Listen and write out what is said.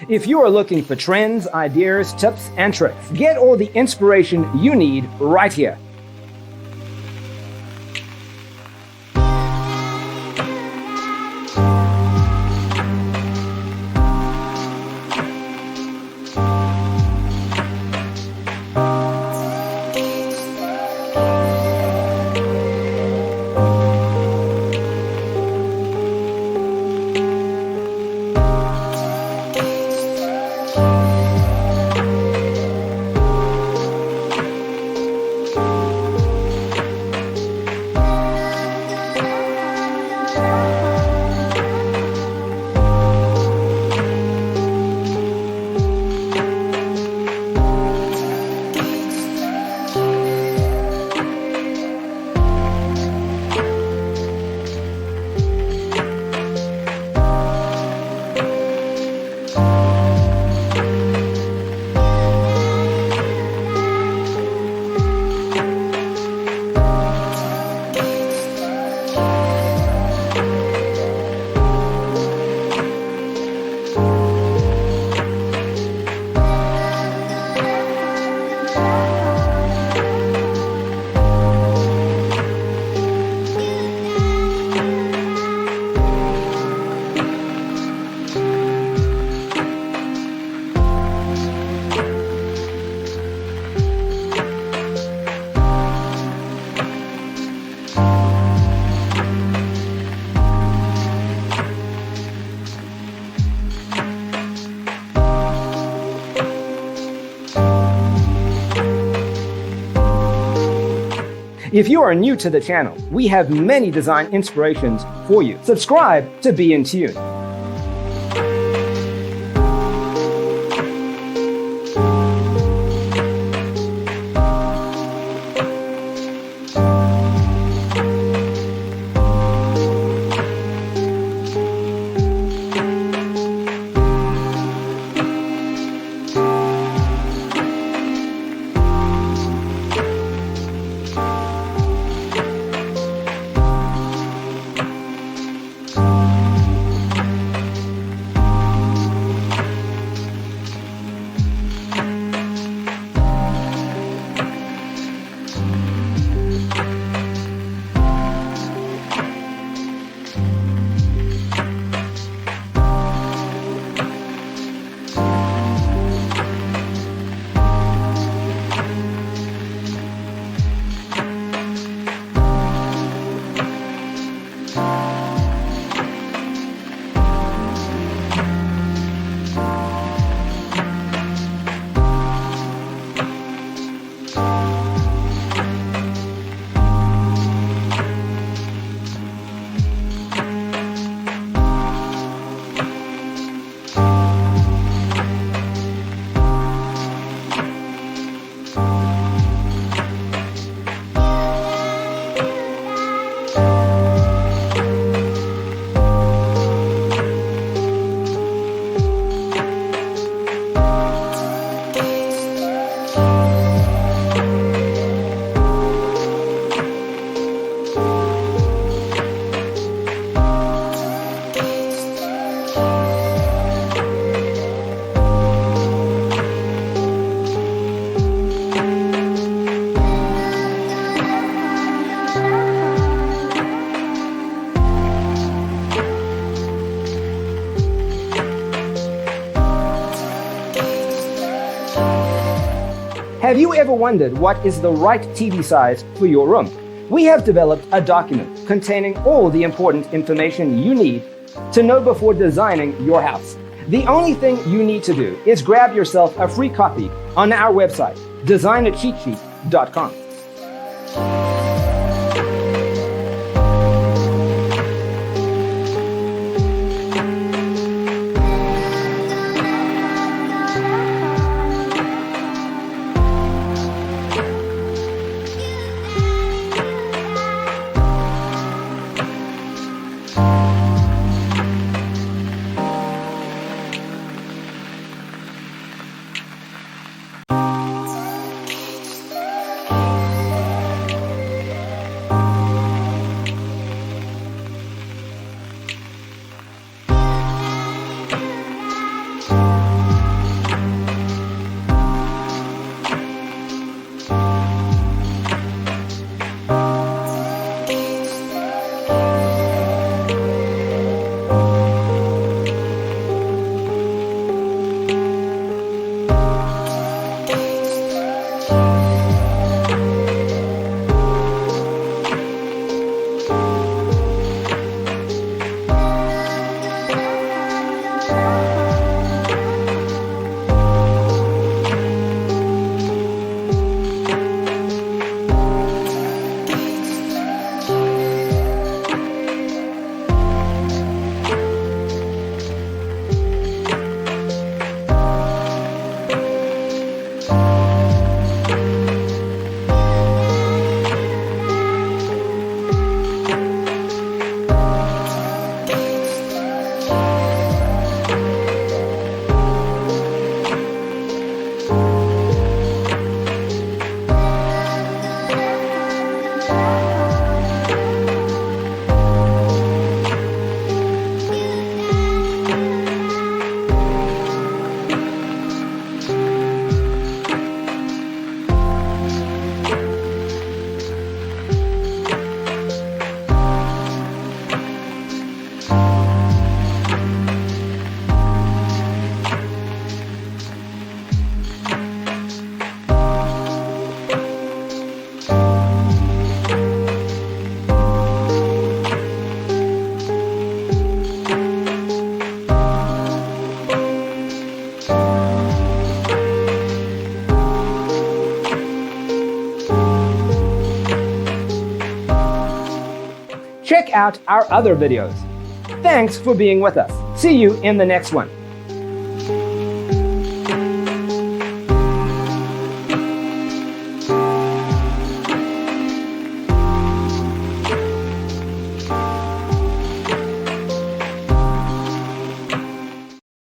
If you are looking for trends, ideas, tips, and tricks, get all the inspiration you need right here. If you are new to the channel, we have many design inspirations for you. Subscribe to be in tune. Have you ever wondered what is the right TV size for your room? We have developed a document containing all the important information you need to know before designing your house. The only thing you need to do is grab yourself a free copy on our website, designacheatsheet.com. check out our other videos. Thanks for being with us. See you in the next one.